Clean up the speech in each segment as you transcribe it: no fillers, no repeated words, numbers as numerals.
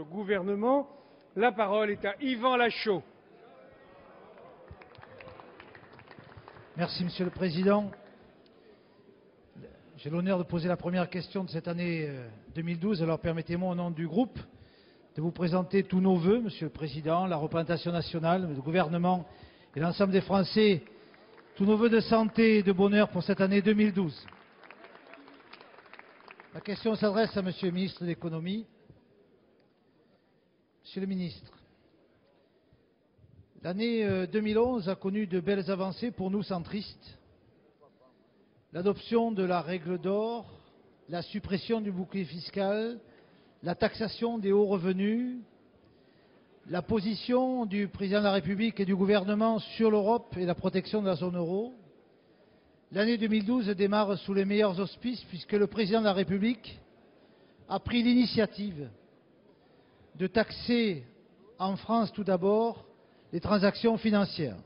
gouvernement. La parole est à Yvan Lachaud. Merci, Monsieur le Président. J'ai l'honneur de poser la première question de cette année 2012. Alors permettez-moi, au nom du groupe, de vous présenter tous nos vœux, Monsieur le Président, la représentation nationale, le gouvernement et l'ensemble des Français, tous nos vœux de santé et de bonheur pour cette année 2012. La question s'adresse à Monsieur le ministre de l'Économie. Monsieur le ministre, l'année 2011 a connu de belles avancées pour nous centristes. L'adoption de la règle d'or, la suppression du bouclier fiscal, la taxation des hauts revenus, la position du président de la République et du gouvernement sur l'Europe et la protection de la zone euro. L'année 2012 démarre sous les meilleurs auspices puisque le président de la République a pris l'initiative de taxer en France tout d'abord les transactions financières.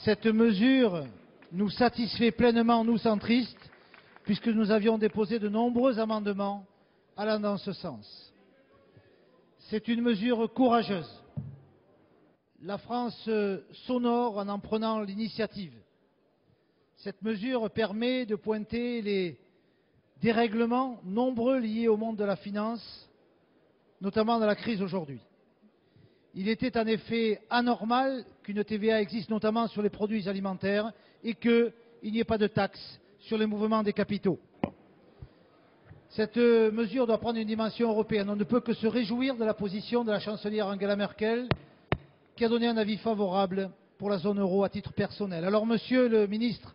Cette mesure nous satisfait pleinement, nous centristes, puisque nous avions déposé de nombreux amendements allant dans ce sens. C'est une mesure courageuse. La France s'honore en prenant l'initiative. Cette mesure permet de pointer les dérèglements nombreux liés au monde de la finance, notamment dans la crise aujourd'hui. Il était en effet anormal qu'une TVA existe notamment sur les produits alimentaires et qu'il n'y ait pas de taxe sur les mouvements des capitaux. Cette mesure doit prendre une dimension européenne. On ne peut que se réjouir de la position de la chancelière Angela Merkel qui a donné un avis favorable pour la zone euro à titre personnel. Alors, Monsieur le ministre,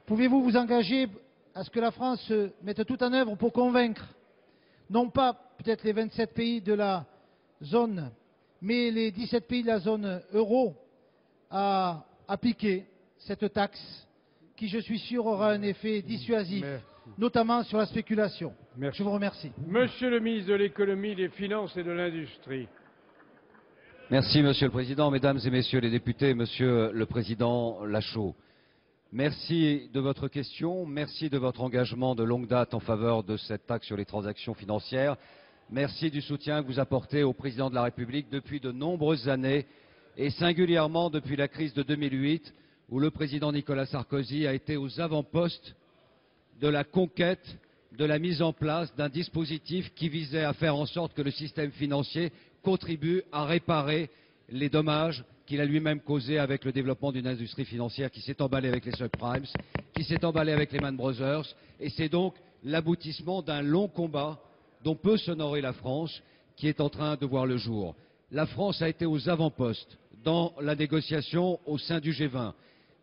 pouvez-vous vous engager à ce que la France mette tout en œuvre pour convaincre, non pas peut-être les 27 pays de la zone, mais les 17 pays de la zone euro à appliquer cette taxe qui, je suis sûr, aura un effet dissuasif, notamment sur la spéculation. Merci. Je vous remercie. Monsieur le ministre de l'Économie, des Finances et de l'Industrie. Merci, Monsieur le Président, Mesdames et Messieurs les députés, Monsieur le Président Lachaud. Merci de votre question, merci de votre engagement de longue date en faveur de cette taxe sur les transactions financières. Merci du soutien que vous apportez au Président de la République depuis de nombreuses années et singulièrement depuis la crise de 2008 où le Président Nicolas Sarkozy a été aux avant-postes de la conquête, de la mise en place d'un dispositif qui visait à faire en sorte que le système financier contribue à réparer les dommages qu'il a lui-même causés avec le développement d'une industrie financière qui s'est emballée avec les subprimes, qui s'est emballée avec les Lehman Brothers, et c'est donc l'aboutissement d'un long combat dont peut s'honorer la France, qui est en train de voir le jour. La France a été aux avant-postes dans la négociation au sein du G20.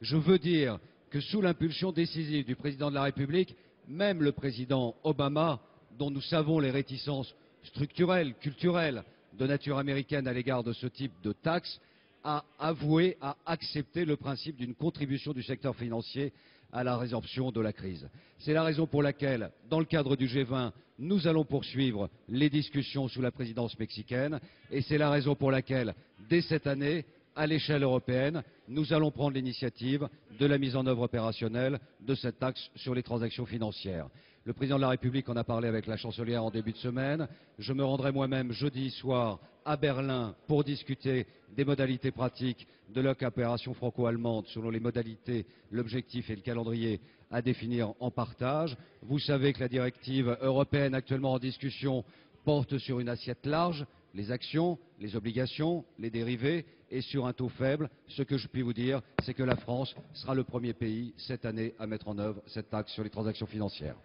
Je veux dire que sous l'impulsion décisive du président de la République, même le président Obama, dont nous savons les réticences structurelles, culturelles, de nature américaine à l'égard de ce type de taxe, a avoué, a accepté le principe d'une contribution du secteur financier à la résorption de la crise. C'est la raison pour laquelle, dans le cadre du G20, nous allons poursuivre les discussions sous la présidence mexicaine et c'est la raison pour laquelle, dès cette année, à l'échelle européenne, nous allons prendre l'initiative de la mise en œuvre opérationnelle de cette taxe sur les transactions financières. Le président de la République en a parlé avec la chancelière en début de semaine. Je me rendrai moi-même jeudi soir à Berlin pour discuter des modalités pratiques de la coopération franco-allemande selon les modalités, l'objectif et le calendrier à définir en partage. Vous savez que la directive européenne actuellement en discussion porte sur une assiette large, les actions, les obligations, les dérivés et sur un taux faible. Ce que je puis vous dire, c'est que la France sera le premier pays cette année à mettre en œuvre cette taxe sur les transactions financières.